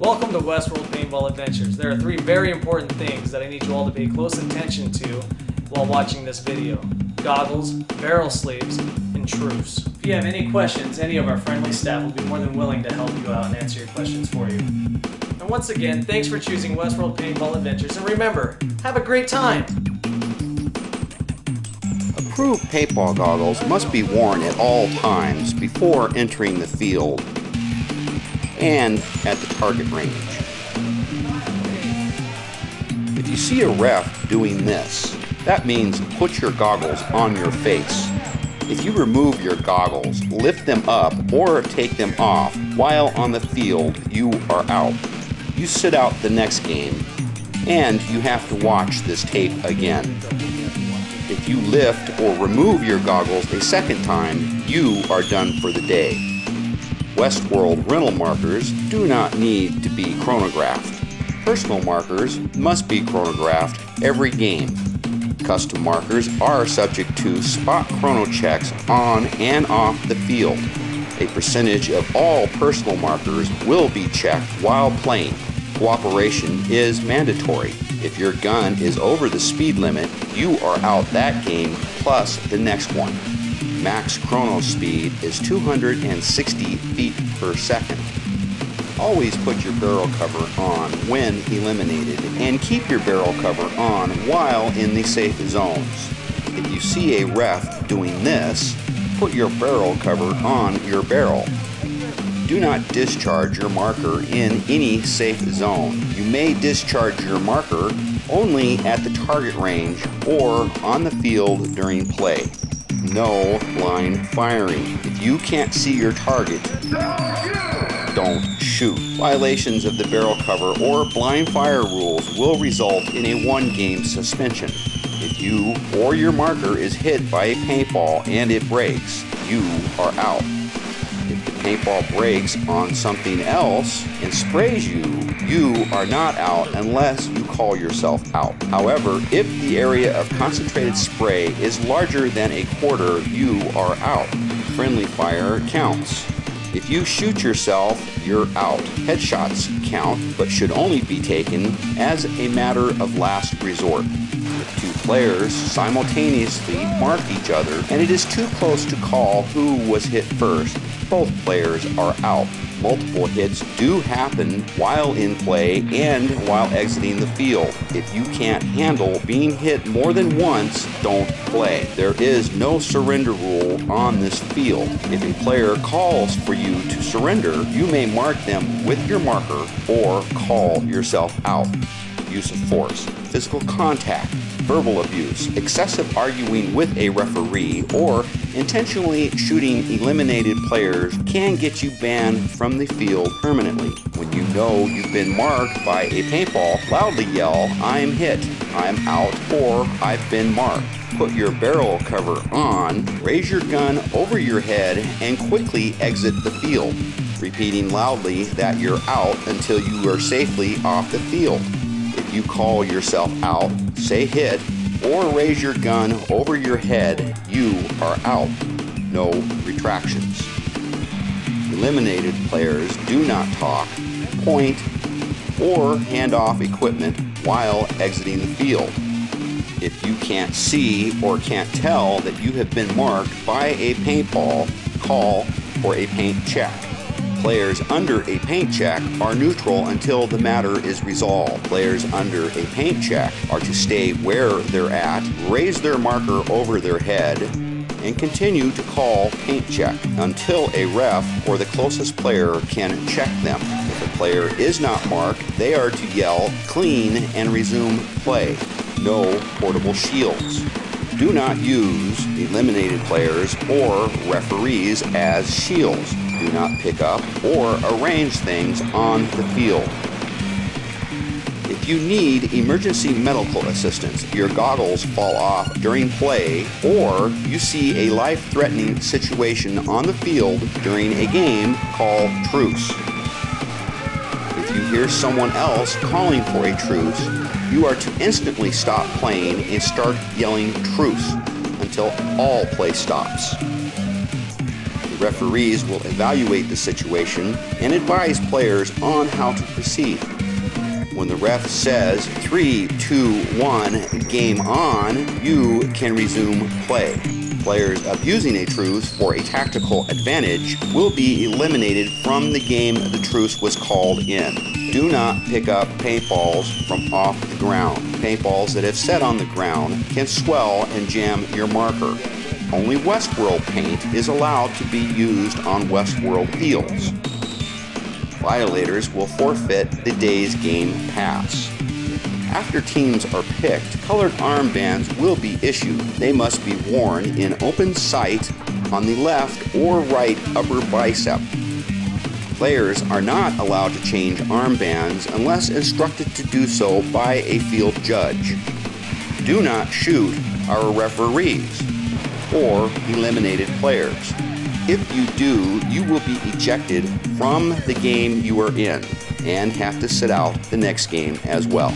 Welcome to Westworld Paintball Adventures. There are three very important things that I need you all to pay close attention to while watching this video. Goggles, barrel sleeves, and truce. If you have any questions, any of our friendly staff will be more than willing to help you out and answer your questions for you. And once again, thanks for choosing Westworld Paintball Adventures, and remember, have a great time! Approved paintball goggles must be worn at all times before entering the field and at the target range. If you see a ref doing this, that means put your goggles on your face. If you remove your goggles, lift them up, or take them off while on the field, you are out. You sit out the next game, and you have to watch this tape again. If you lift or remove your goggles a second time, you are done for the day. Westworld rental markers do not need to be chronographed. Personal markers must be chronographed every game. Custom markers are subject to spot chrono checks on and off the field. A percentage of all personal markers will be checked while playing. Cooperation is mandatory. If your gun is over the speed limit, you are out that game plus the next one. Max chrono speed is 260 feet per second. Always put your barrel cover on when eliminated and keep your barrel cover on while in the safe zones. If you see a ref doing this, put your barrel cover on your barrel. Do not discharge your marker in any safe zone. You may discharge your marker only at the target range or on the field during play. No blind firing. If you can't see your target, don't shoot. Violations of the barrel cover or blind fire rules will result in a one-game suspension. If you or your marker is hit by a paintball and it breaks, you are out. If the paintball breaks on something else and sprays you, you are not out unless you call yourself out. However, if the area of concentrated spray is larger than a quarter, you are out. Friendly fire counts. If you shoot yourself, you're out. Headshots count, but should only be taken as a matter of last resort. If two players simultaneously mark each other and it is too close to call who was hit first, both players are out. Multiple hits do happen while in play and while exiting the field. If you can't handle being hit more than once, don't play. There is no surrender rule on this field. If a player calls for you to surrender, you may mark them with your marker or call yourself out. Use of force, physical contact, verbal abuse, excessive arguing with a referee, or intentionally shooting eliminated players can get you banned from the field permanently. When you know you've been marked by a paintball, loudly yell, "I'm hit," "I'm out," or "I've been marked." Put your barrel cover on, raise your gun over your head, and quickly exit the field, repeating loudly that you're out until you are safely off the field. If you call yourself out, say hit, or raise your gun over your head, you are out. No retractions. Eliminated players do not talk, point, or hand off equipment while exiting the field. If you can't see or can't tell that you have been marked by a paintball, call for a paint check. Players under a paint check are neutral until the matter is resolved. Players under a paint check are to stay where they're at, raise their marker over their head, and continue to call paint check until a ref or the closest player can check them. If a player is not marked, they are to yell clean and resume play. No portable shields. Do not use eliminated players or referees as shields. Do not pick up or arrange things on the field. If you need emergency medical assistance, your goggles fall off during play, or you see a life-threatening situation on the field during a game, call truce. If you hear someone else calling for a truce, you are to instantly stop playing and start yelling truce until all play stops. Referees will evaluate the situation and advise players on how to proceed. When the ref says 3, 2, 1, game on, you can resume play. Players abusing a truce for a tactical advantage will be eliminated from the game the truce was called in. Do not pick up paintballs from off the ground. Paintballs that have set on the ground can swell and jam your marker. Only Westworld paint is allowed to be used on Westworld fields. Violators will forfeit the day's game pass. After teams are picked, colored armbands will be issued. They must be worn in open sight on the left or right upper bicep. Players are not allowed to change armbands unless instructed to do so by a field judge. Do not shoot our referees or eliminated players. If you do, you will be ejected from the game you are in and have to sit out the next game as well.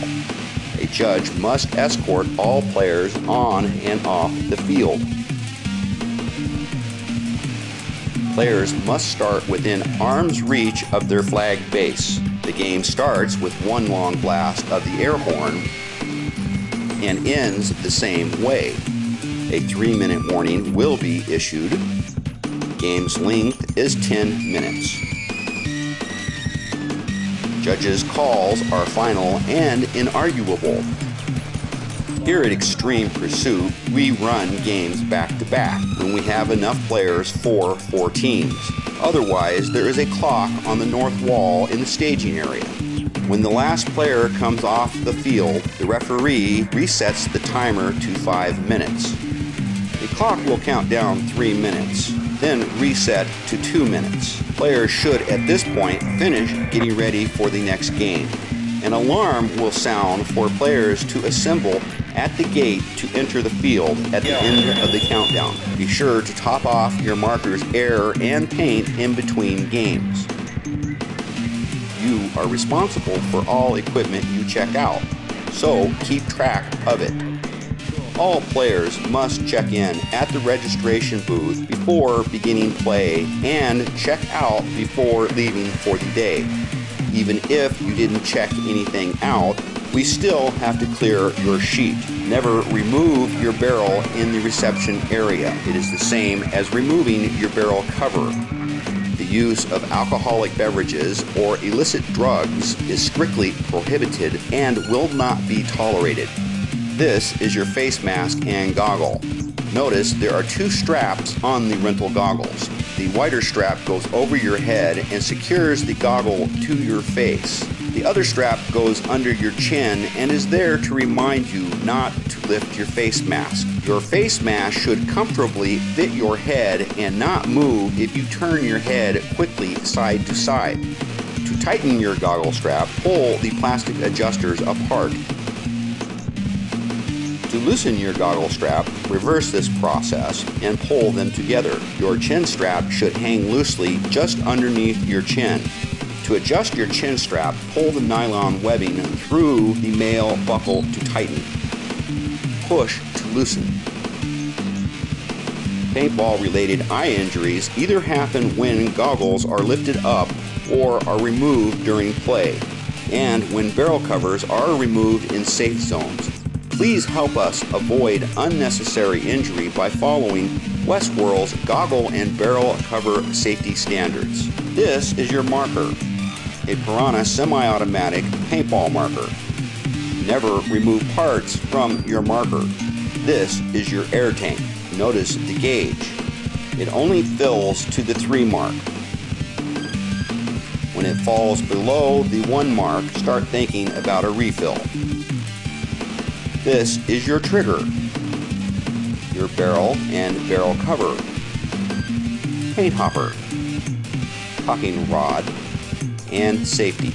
A judge must escort all players on and off the field. Players must start within arm's reach of their flag base. The game starts with one long blast of the air horn and ends the same way. A 3-minute warning will be issued. Game's length is 10 minutes. Judges' calls are final and inarguable. Here at Xtreme Pursuit, we run games back to back when we have enough players for 4 teams. Otherwise, there is a clock on the north wall in the staging area. When the last player comes off the field, the referee resets the timer to 5 minutes. The clock will count down 3 minutes, then reset to 2 minutes. Players should, at this point, finish getting ready for the next game. An alarm will sound for players to assemble at the gate to enter the field at the end of the countdown. Be sure to top off your marker's air and paint in between games. You are responsible for all equipment you check out, so keep track of it. All players must check in at the registration booth before beginning play and check out before leaving for the day. Even if you didn't check anything out, we still have to clear your sheet. Never remove your barrel in the reception area. It is the same as removing your barrel cover. The use of alcoholic beverages or illicit drugs is strictly prohibited and will not be tolerated. This is your face mask and goggle. Notice there are 2 straps on the rental goggles. The wider strap goes over your head and secures the goggle to your face. The other strap goes under your chin and is there to remind you not to lift your face mask. Your face mask should comfortably fit your head and not move if you turn your head quickly side to side. To tighten your goggle strap, pull the plastic adjusters apart. To loosen your goggle strap, reverse this process and pull them together. Your chin strap should hang loosely just underneath your chin. To adjust your chin strap, pull the nylon webbing through the male buckle to tighten. Push to loosen. Paintball-related eye injuries either happen when goggles are lifted up or are removed during play, and when barrel covers are removed in safe zones. Please help us avoid unnecessary injury by following Westworld's goggle and barrel cover safety standards. This is your marker, a Piranha semi-automatic paintball marker. Never remove parts from your marker. This is your air tank. Notice the gauge. It only fills to the 3 mark. When it falls below the 1 mark, start thinking about a refill. This is your trigger, your barrel and barrel cover, paint hopper, cocking rod, and safety.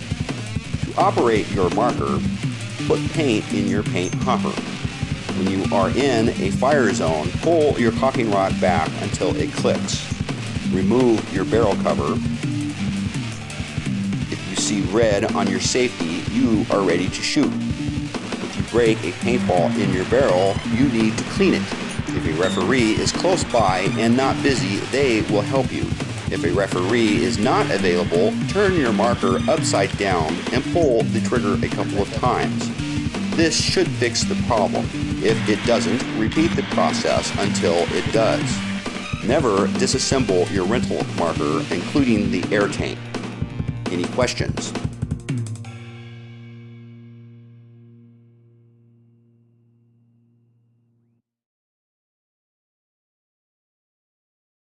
To operate your marker, put paint in your paint hopper. When you are in a fire zone, pull your cocking rod back until it clicks. Remove your barrel cover. If you see red on your safety, you are ready to shoot. If you break a paintball in your barrel, you need to clean it. If a referee is close by and not busy, they will help you. If a referee is not available, turn your marker upside down and pull the trigger a couple of times. This should fix the problem. If it doesn't, repeat the process until it does. Never disassemble your rental marker, including the air tank. Any questions?